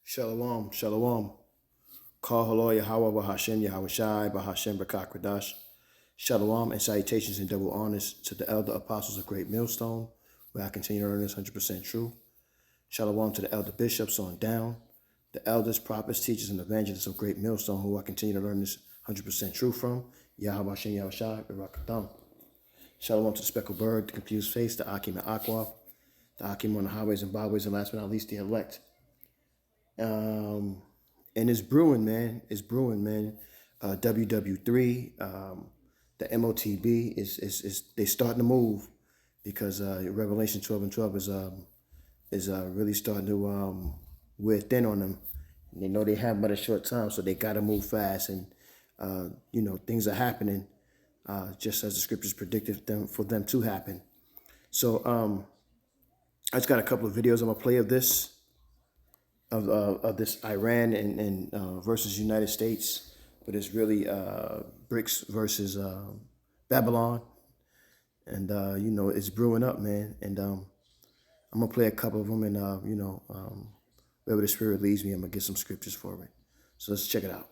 Shalom, shalom. Kal Halo Yahweh Bahashem Yahweh Shai Bahashem Bakakradash. Shalom and salutations and double honors to the elder apostles of Great Millstone, where I continue to learn this 100% true. Shalom to the elder bishops on down, the elders, prophets, teachers, and evangelists of Great Millstone, who I continue to learn this 100% true from. Yahweh Hashem Yahweh Shai Barakatam. Shalom to the speckled bird, the confused face, the Akim and Aqua, the Akim on the highways and byways, and last but not least, the elect. And it's brewing, man. It's brewing, man. WW3, the MOTB is they starting to move because Revelation 12 and 12 is really starting to wear thin on them. And they know they have but a short time, so they got to move fast. And things are happening just as the scriptures predicted them for them to happen. So I just got a couple of videos I'm gonna play of this. Of this Iran and versus United States, but it's really BRICS versus Babylon, and it's brewing up, man. And I'm gonna play a couple of them, and wherever the Spirit leads me, I'm gonna get some scriptures for it. So let's check it out.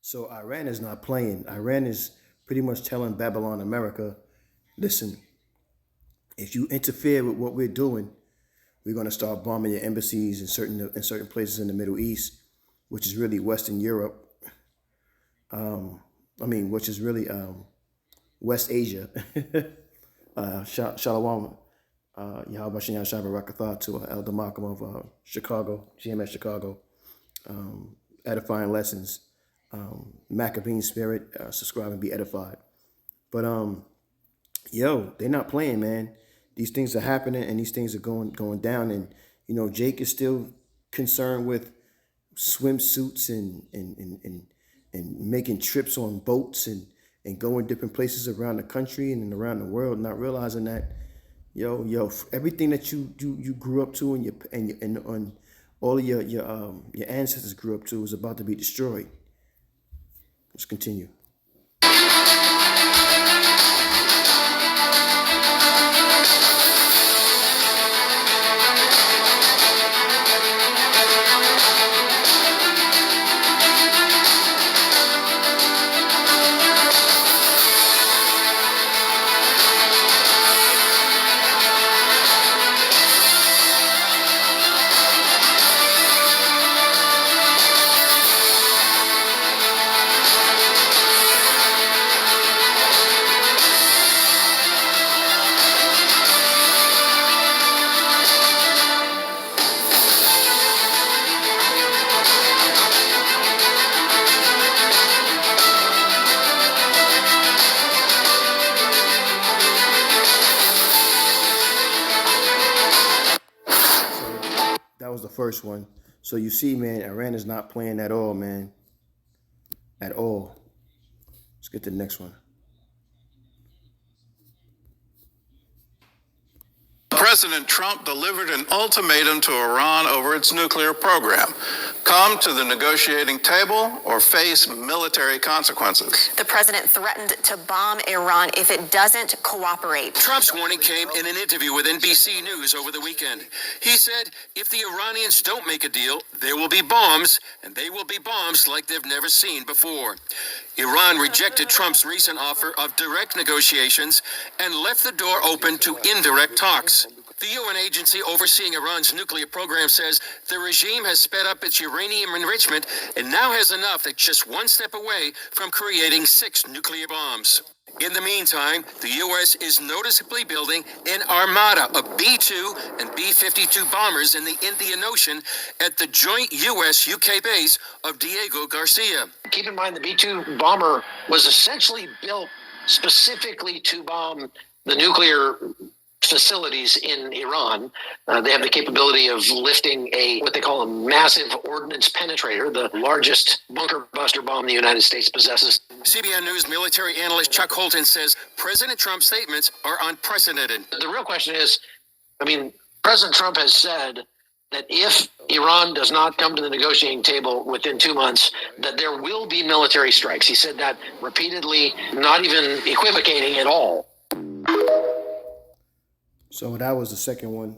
So Iran is not playing. Iran is pretty much telling Babylon America, listen, if you interfere with what we're doing, we're going to start bombing your embassies in certain places in the Middle East, which is really Western Europe. Which is really West Asia. Shalom, Yahweh Shem Shabbat Rakatha to Elder Malcolm of Chicago, GMS Chicago, edifying lessons. Maccabean spirit, subscribe and be edified. But they're not playing, man. These things are happening and these things are going down. And Jake is still concerned with swimsuits and making trips on boats and going different places around the country and around the world, not realizing that everything that you grew up to and all of your ancestors grew up to is about to be destroyed. Let's continue. That was the first one. So you see, man, Iran is not playing at all, man. At all. Let's get to the next one. President Trump delivered an ultimatum to Iran over its nuclear program. Come to the negotiating table or face military consequences. The president threatened to bomb Iran if it doesn't cooperate. Trump's warning came in an interview with NBC News over the weekend. He said, if the Iranians don't make a deal, there will be bombs, and they will be bombs like they've never seen before. Iran rejected Trump's recent offer of direct negotiations and left the door open to indirect talks. The UN agency overseeing Iran's nuclear program says the regime has sped up its uranium enrichment and now has enough that's just one step away from creating 6 nuclear bombs. In the meantime, the U.S. is noticeably building an armada of B-2 and B-52 bombers in the Indian Ocean at the joint U.S.-UK base of Diego Garcia. Keep in mind, the B-2 bomber was essentially built specifically to bomb the nuclear facilities in Iran. They have the capability of lifting what they call a massive ordnance penetrator, the largest bunker buster bomb the United States possesses. CBN News military analyst Chuck Holton says President Trump's statements are unprecedented. The real question is, President Trump has said that if Iran does not come to the negotiating table within 2 months, that there will be military strikes. He said that repeatedly, not even equivocating at all. So that was the second one.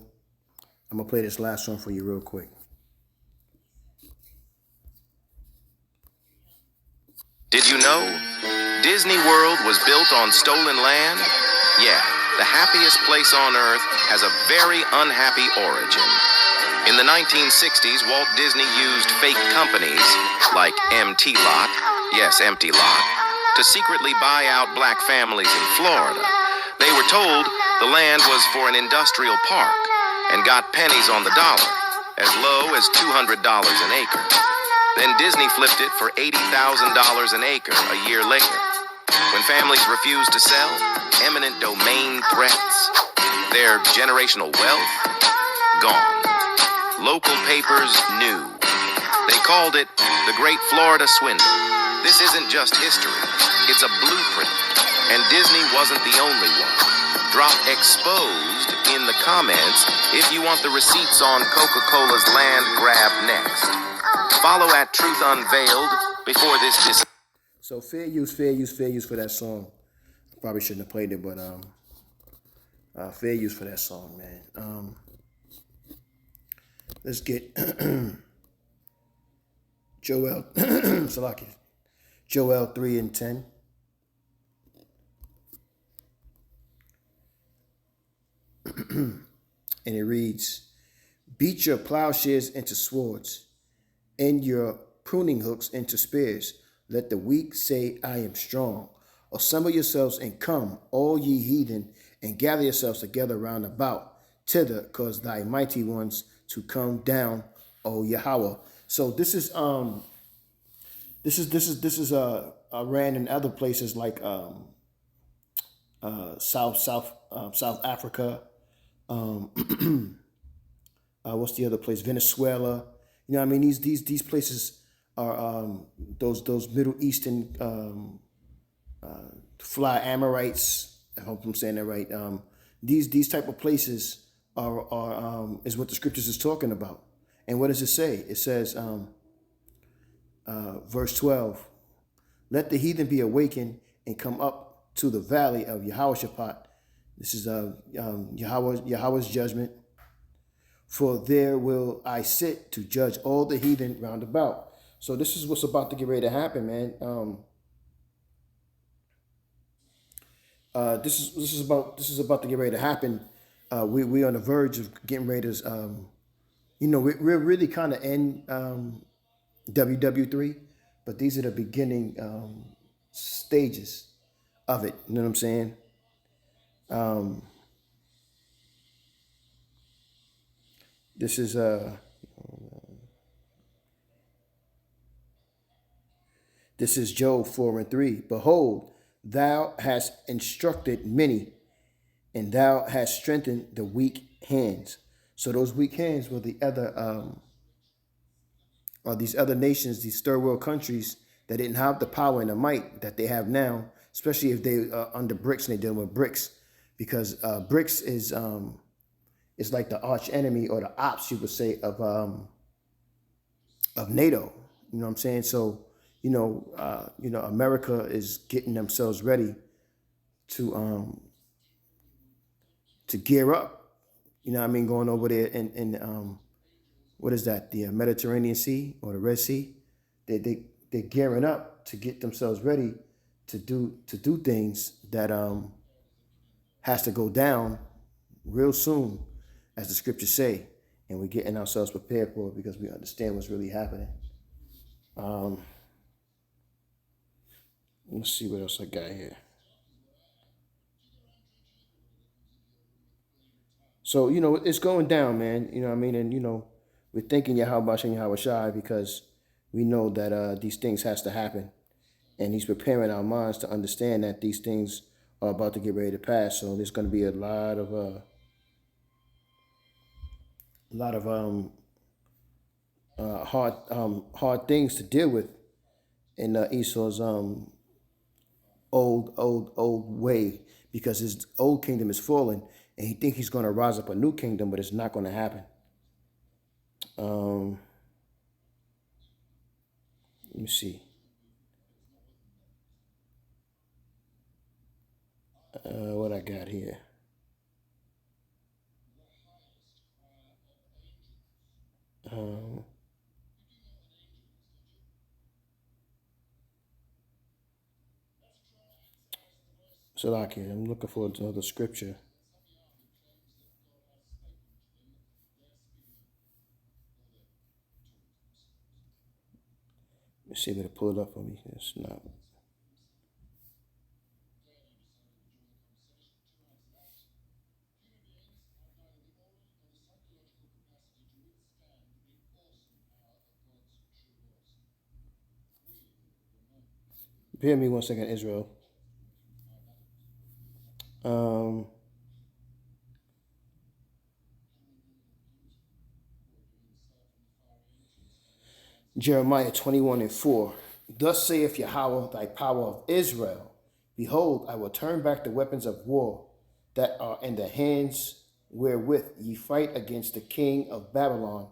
I'm going to play this last one for you real quick. Did you know Disney World was built on stolen land? Yeah, the happiest place on earth has a very unhappy origin. In the 1960s, Walt Disney used fake companies like Empty Lot, yes, Empty Lot, to secretly buy out black families in Florida. They were told the land was for an industrial park and got pennies on the dollar, as low as $200 an acre. Then Disney flipped it for $80,000 an acre a year later. When families refused to sell, eminent domain threats, their generational wealth, gone. Local papers knew. They called it the Great Florida Swindle. This isn't just history, it's a blueprint. And Disney wasn't the only one. Drop exposed in the comments if you want the receipts on Coca-Cola's land grab next. Follow at Truth Unveiled before this. So fair use for that song. I probably shouldn't have played it, but fair use for that song, man. Let's get Joel Salaki. Joel 3:10. And it reads, beat your plowshares into swords and your pruning hooks into spears. Let the weak say, I am strong. Assemble yourselves and come, all ye heathen, and gather yourselves together round about, thither, cause thy mighty ones to come down, O Yahweh. So this is ran in other places like South Africa. What's the other place? Venezuela. You know what I mean? These places are those Middle Eastern fly Amorites. I hope I'm saying that right. These type of places are is what the scriptures is talking about. And what does it say? It says, verse 12, let the heathen be awakened and come up to the valley of Yehoshaphat. This is Yahweh's judgment. For there will I sit to judge all the heathen round about. So this is what's about to get ready to happen, man. This is about to get ready to happen. We're on the verge of getting ready to, we're really kind of in WW3, but these are the beginning stages of it. You know what I'm saying? This is Job 4:3. Behold, thou hast instructed many, and thou hast strengthened the weak hands. So those weak hands were the other these other nations, these third world countries that didn't have the power and the might that they have now, especially if they are under BRICS and they're dealing with BRICS, because BRICS is like the arch enemy or the ops, you would say, of NATO. You know what I'm saying? So America is getting themselves ready to gear up. You know what I mean? Going over there in what is that? The Mediterranean Sea or the Red Sea? They're gearing up to get themselves ready to do things that has to go down real soon, as the scriptures say, and we're getting ourselves prepared for it because we understand what's really happening. Let's see what else I got here. So, it's going down, man. You know what I mean? And, we're thanking Yahweh and Yahweh Shai because we know that these things has to happen. And he's preparing our minds to understand that these things are about to get ready to pass. So there's going to be a lot of a lot of hard things to deal with in Esau's old way, because his old kingdom is fallen, and he thinks he's going to rise up a new kingdom, but it's not going to happen. Let me see. What I got here. Salakia, I'm looking for another scripture. Let's see if it'll pull it up for me. It's not. Bear me 1 second, Israel. Jeremiah 21:4. Thus saith Yahweh, thy power of Israel, behold, I will turn back the weapons of war that are in the hands wherewith ye fight against the king of Babylon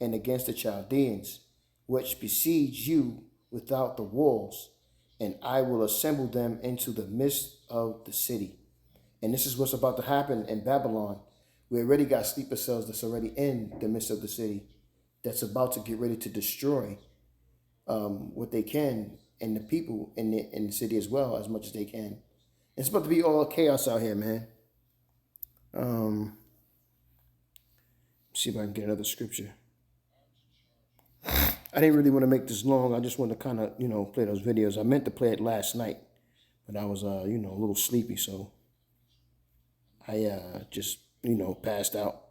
and against the Chaldeans, which besiege you without the walls, and I will assemble them into the midst of the city. And this is what's about to happen in Babylon. We already got sleeper cells that's already in the midst of the city, that's about to get ready to destroy what they can, and the people in the city as well, as much as they can. It's about to be all chaos out here, man. See if I can get another scripture. I didn't really want to make this long. I just wanted to kind of, play those videos. I meant to play it last night, but I was, a little sleepy, so I just, passed out.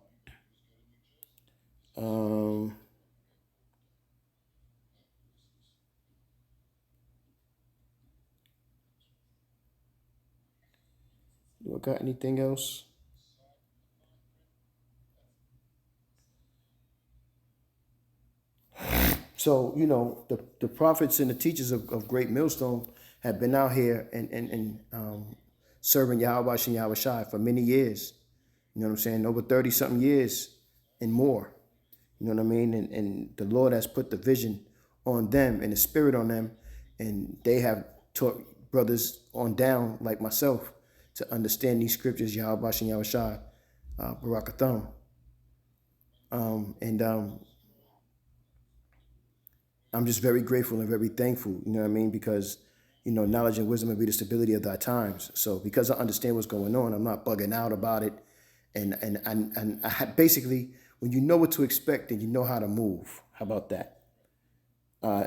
Do I got anything else? So, the prophets and the teachers of Great Millstone have been out here and serving Yahweh and Yahweh Shai for many years. You know what I'm saying? Over 30-something years and more. You know what I mean? And the Lord has put the vision on them and the spirit on them. And they have taught brothers on down like myself to understand these scriptures, Yahweh and Yahweh Shai, Barakatham. I'm just very grateful and very thankful, you know what I mean? Because, knowledge and wisdom will be the stability of thy times. So because I understand what's going on, I'm not bugging out about it. And I basically, when you know what to expect, then you know how to move. How about that?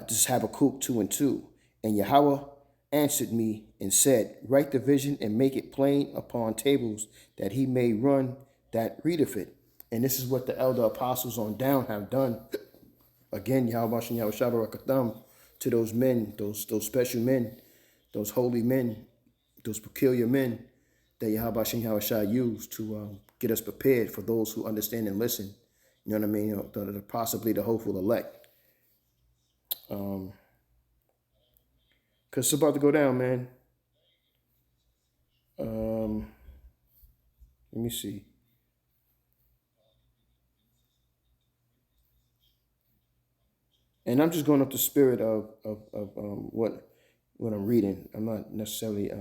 Just Habakkuk 2:2. And Yahweh answered me and said, write the vision and make it plain upon tables, that he may run that readeth it. And this is what the elder apostles on down have done. Again, Yahweh and Yahweh Shabbat to those men, those special men, those holy men, those peculiar men that Yahweh and Yahweh Shai used to get us prepared for those who understand and listen. You know what I mean? Possibly the hopeful elect. Because it's about to go down, man. Let me see. And I'm just going up the spirit of what I'm reading. I'm not necessarily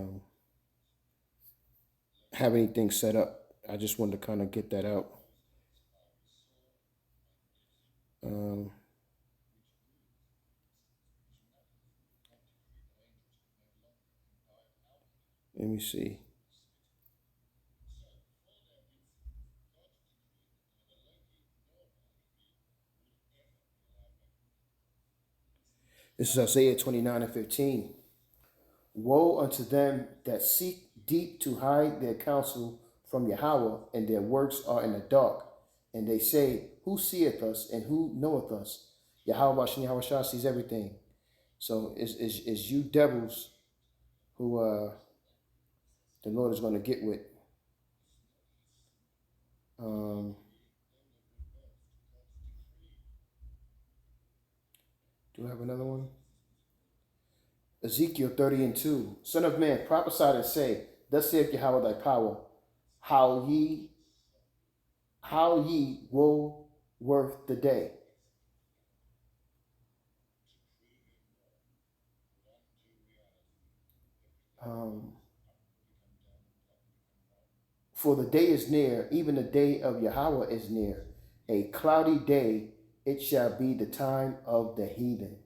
have anything set up. I just wanted to kind of get that out. Let me see. This is Isaiah 29:15. Woe unto them that seek deep to hide their counsel from Yahweh, and their works are in the dark. And they say, who seeth us and who knoweth us? Yahweh and Yahweh Shah sees everything. So it's you devils who the Lord is going to get with. Do I have another one? Ezekiel 30:2. Son of man, prophesy and say, thus saith Yahweh thy power, how ye woe worth the day. For the day is near, even the day of Yahweh is near. A cloudy day, it shall be the time of the heathen.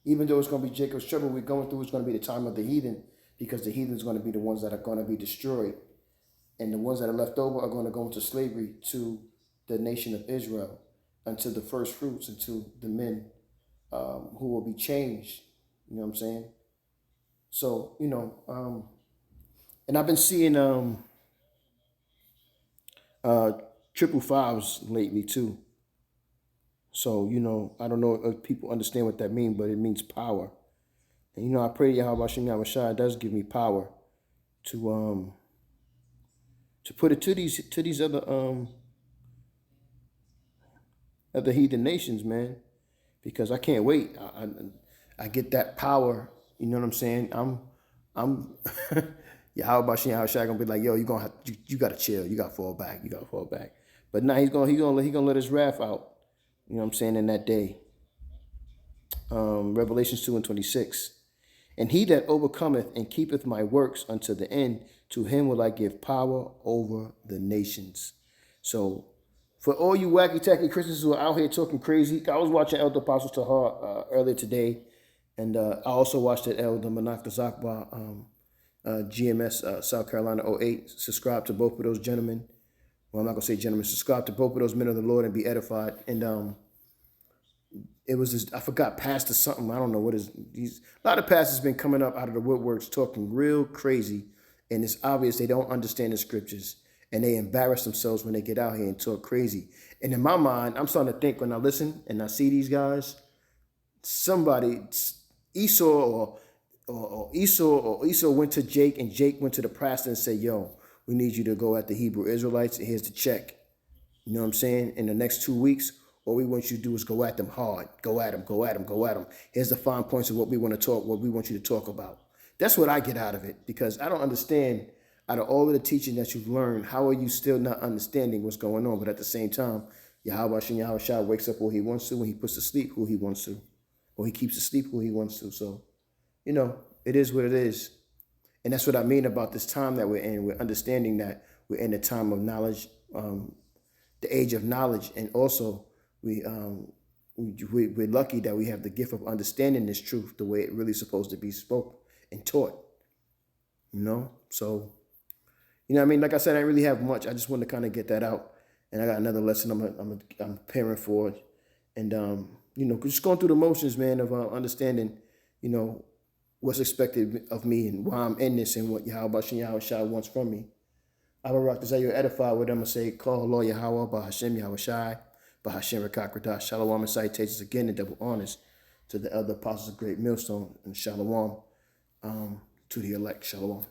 Even though it's going to be Jacob's trouble we're going through, it's going to be the time of the heathen, because the heathen is going to be the ones that are going to be destroyed. And the ones that are left over are going to go into slavery to the nation of Israel, until the first fruits, until the men who will be changed. You know what I'm saying? So, and I've been seeing triple fives lately too. So, I don't know if people understand what that means, but it means power. And, I pray Yahweh Shai does give me power to put it to these other heathen nations, man, because I can't wait. I get that power. You know what I'm saying? I'm Yahweh Shai gonna be like, yo, you gotta chill. You gotta fall back. You gotta fall back. But now he's gonna let his wrath out. You know what I'm saying? In that day. Revelations 2:26. And he that overcometh and keepeth my works unto the end, to him will I give power over the nations. So, for all you wacky tacky Christians who are out here talking crazy, I was watching Elder Apostle Tahar earlier today, and I also watched that Elder Manak Zakba, GMS South Carolina 08. Subscribe to both of those gentlemen. Well, I'm not gonna say gentlemen. Subscribe to both of those men of the Lord and be edified. And it was this, I forgot, pastor something. I don't know what is. A lot of pastors been coming up out of the woodworks talking real crazy, and it's obvious they don't understand the scriptures, and they embarrass themselves when they get out here and talk crazy. And in my mind, I'm starting to think, when I listen and I see these guys, somebody, Esau went to Jake, and Jake went to the pastor and said, yo, we need you to go at the Hebrew Israelites, and here's the check. You know what I'm saying? In the next 2 weeks, all we want you to do is go at them hard. Go at them, go at them, go at them. Here's the fine points of what we want to talk, what we want you to talk about. That's what I get out of it, because I don't understand, out of all of the teaching that you've learned, how are you still not understanding what's going on? But at the same time, Yahweh Shai wakes up who he wants to, and he puts to sleep who he wants to, or he keeps asleep who he wants to. So, it is what it is. And that's what I mean about this time that we're in. We're understanding that we're in a time of knowledge, the age of knowledge. And also, we're lucky that we have the gift of understanding this truth the way it really supposed to be spoken and taught. So, what I mean? Like I said, I didn't really have much. I just wanted to kind of get that out. And I got another lesson I'm preparing for. And, just going through the motions, man, of understanding, what's expected of me and why I'm in this and what Yahweh Shai wants from me. I will rock this out. You're edified with them and say, call Allah Yahweh, Bahashem Yahweh Shai, Bahashem Rakakradash. Shalom and salutations again and double honors to the elder apostles of Great Millstone, and shalom to the elect. Shalom.